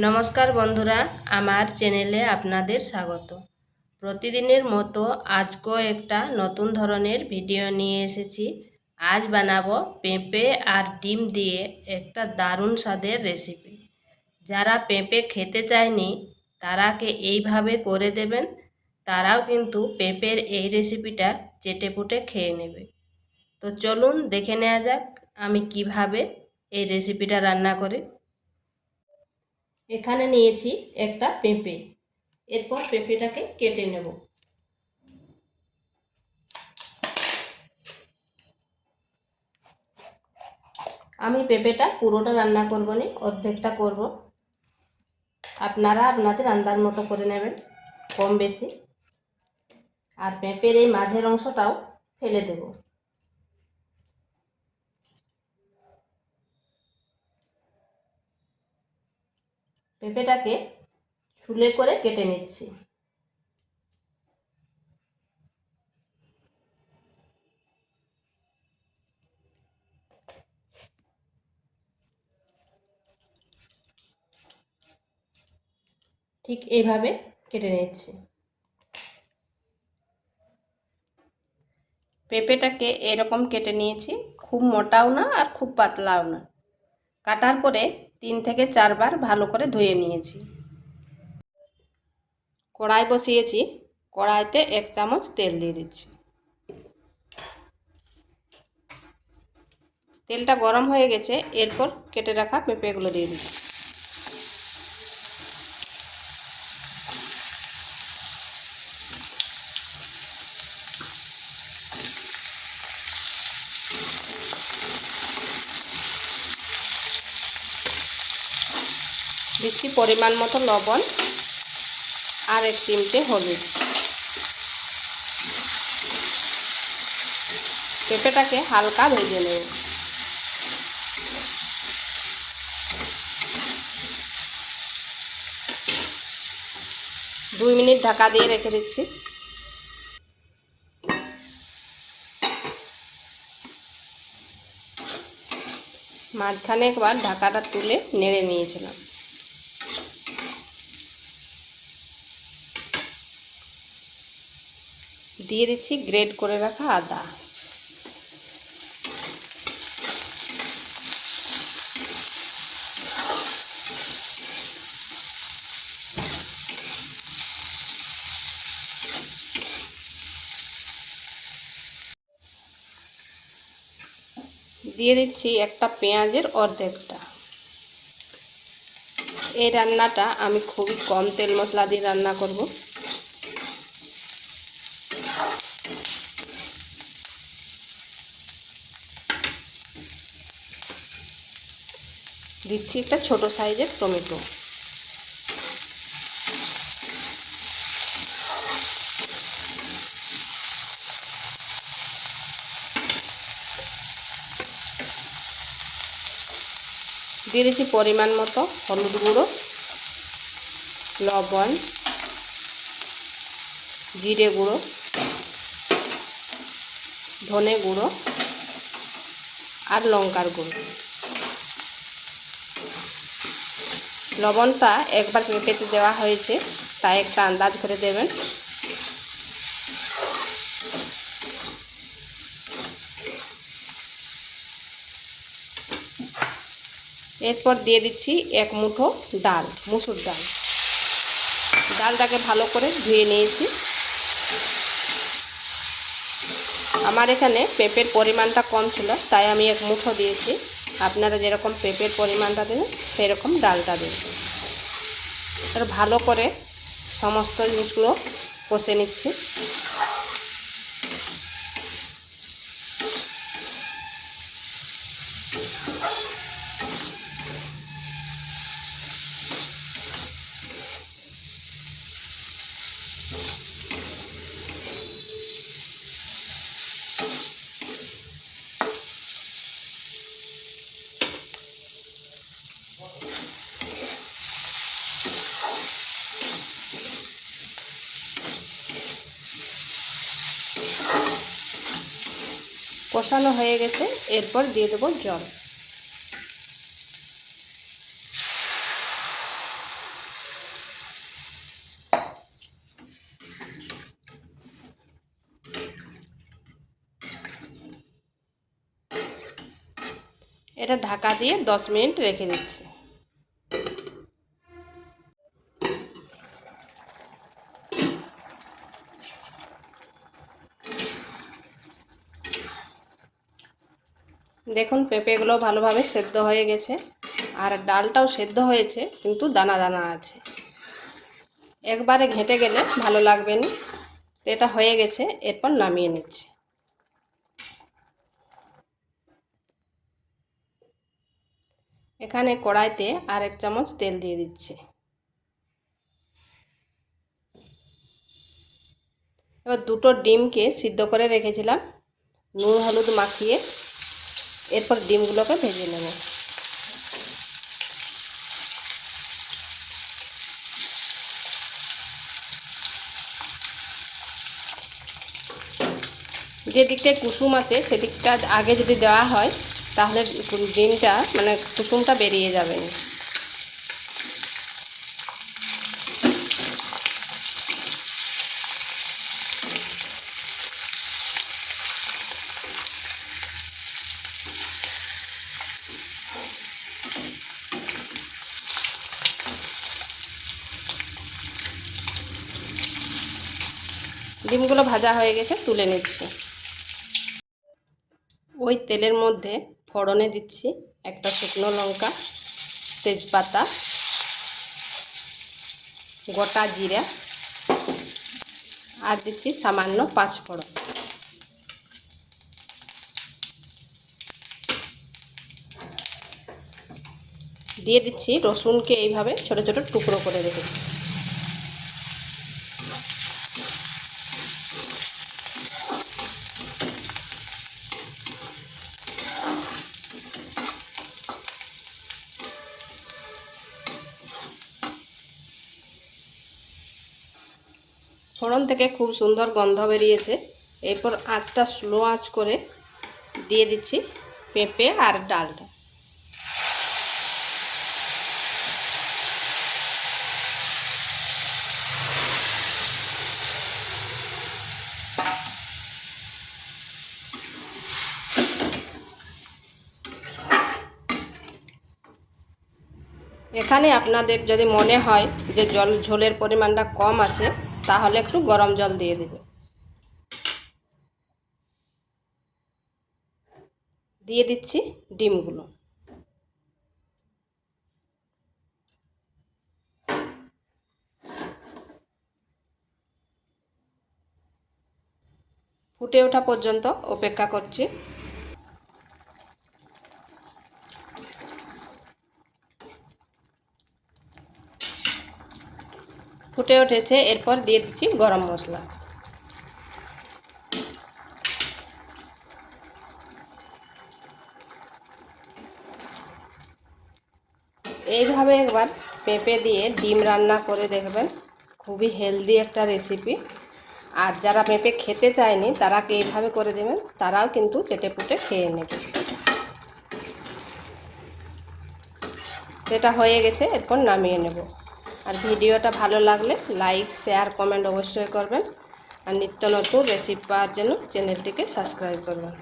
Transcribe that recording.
নমস্কার বন্ধুরা, আমার চ্যানেলে আপনাদের স্বাগত। প্রতিদিনের মতো আজকেও একটা নতুন ধরনের ভিডিও নিয়ে এসেছি। আজ বানাবো পেঁপে আর ডিম দিয়ে একটা দারুণ স্বাদের রেসিপি। যারা পেঁপে খেতে চায়নি তারাকে এইভাবে করে দেবেন, তারাও কিন্তু পেঁপের এই রেসিপিটা চেটেপুটে খেয়ে নেবে। তো চলুন দেখে নেওয়া যাক আমি কিভাবে এই রেসিপিটা রান্না করি। এখানে নিয়েছি একটা পেঁপে। এরপর পেঁপেটাকে কেটে নেব। আমি পেঁপেটা পুরোটা রান্না করব না, অর্ধেকটা করব। আপনারা আপনাদের আন্দাজ মতো করে নেবেন, কম বেশি। আর পেঁপের এই মাঝের অংশটাও ফেলে দেব। পেঁপেটাকে ছুলে করে কেটে নিচ্ছি। ঠিক এইভাবে কেটে নিচ্ছি। পেঁপেটাকে এরকম কেটে নিয়েছি, খুব মোটাও না আর খুব পাতলাও না। কাটার পরে 3 থেকে 4 বার ভালো করে ধুয়ে নিয়েছি। কড়াই বসিয়েছি, কড়াইতে 1 চামচ তেল দিয়ে দিচ্ছি। তেলটা গরম হয়ে গেছে, এরপর কেটে রাখা পেঁপেগুলো দিয়ে দিচ্ছি। দিচ্ছি পরিমাণ মতো লবণ আর 1 চিমটে হলুদ। পেঁপেটাকে হালকা ভেজে নেব। দুই মিনিট ঢাকা দিয়ে রেখে দিচ্ছি। মাঝখানে একবার ঢাকাটা তুলে নেড়ে নিয়েছিলাম। দিয়ে দিচ্ছি গ্রেট করে রাখা আদা। দিয়ে দিচ্ছি একটা পেঁয়াজের অর্ধেকটা। এই রান্নাটা আমি খুবই কম তেল মশলা দিয়ে রান্না করব। দিচ্ছি একটা ছোট সাইজের টমেটো। দিয়ে দিচ্ছি পরিমাণ মতো হলুদ গুঁড়ো, লবণ, জিরে গুঁড়ো, ধনে গুঁড়ো আর লঙ্কার গুঁড়ো। লবণটা একবার পেঁপেতে দেওয়া হয়েছে, তাই একটা আন্দাজ করে দেবেন। এরপর দিয়ে দিচ্ছি 1 মুঠো ডাল, মুসুর ডাল। ডালটাকে ভালো করে ধুয়ে নিয়েছি। আমার এখানে পেঁপের পরিমাণটা কম ছিল, তাই আমি 1 মুঠো দিয়েছি। আপনারা যেরকম পেঁপের পরিমাণটা দেবেন সেরকম ডালটা দেবেন। আর ভালো করে সমস্ত জিনিসগুলো কষে নিচ্ছি। কষানো হয়ে গেছে, এরপর দিয়ে দেবো জল। এটা ঢাকা দিয়ে 10 মিনিট রেখে দিচ্ছি। দেখুন পেঁপেগুলো ভালোভাবে সেদ্ধ হয়ে গেছে, আর ডালটাও সেদ্ধ হয়েছে, কিন্তু দানা দানা আছে। একবারে ঘেঁটে গেলে ভালো লাগবে না। এটা হয়ে গেছে, এরপর নামিয়ে নিচ্ছি। এখানে কড়াইতে আর 1 চামচ তেল দিয়ে দিচ্ছি। এবার 2টো ডিমকে সিদ্ধ করে রেখেছিলাম, নুন হলুদ মাখিয়ে এরপর ডিমগুলোকে ভেজে নেব। যে দিকটায় কুসুম আছে সেদিকটা আগে যদি দেওয়া হয় তাহলে ডিমটা মানে কুসুমটা বেরিয়ে যাবে না। ডিমগুলো ভাজা হয়ে গেছে, তুলে নিচ্ছি। ওই তেলের মধ্যে ফোড়নে দিচ্ছি একটা শুকনো লঙ্কা, তেজপাতা, গোটা জিরা, আর দিচ্ছি সামান্য 5 ফোড়ন। দিয়ে দিচ্ছি রসুনকে এইভাবে ছোট ছোট টুকরো করে রেখেছি। ফোড়ন থেকে খুব সুন্দর গন্ধ বেরিয়েছে। এরপর আঁচটা স্লো আঁচ করে দিয়ে দিচ্ছি পেঁপে আর ডালটা। এখানে আপনাদের যদি মনে হয় যে ঝোলের পরিমাণটা কম আছে তাহলে একটু গরম জল দিয়ে দেবে। দিয়ে দিচ্ছি ডিমগুলো। ফুটে ওঠা পর্যন্ত অপেক্ষা করছি। ফুটে উঠেছে, এরপর দিয়ে দিচ্ছি গরম মশলা। এইভাবে একবার পেঁপে দিয়ে ডিম রান্না করে দেখবেন, খুবই হেলদি একটা রেসিপি। আর যারা পেঁপে খেতে চায়নি তারাকে এইভাবে করে দেবেন, তারাও কিন্তু চেটেপুটে খেয়ে নেবে। সেটা হয়ে গেছে, এরপর নামিয়ে নেব। আর ভিডিওটা ভালো লাগলে লাইক, শেয়ার, কমেন্ট অবশ্যই করবেন। আর নিত্য নতুন রেসিপি পাওয়ার জন্য চ্যানেলটিকে সাবস্ক্রাইব করবেন।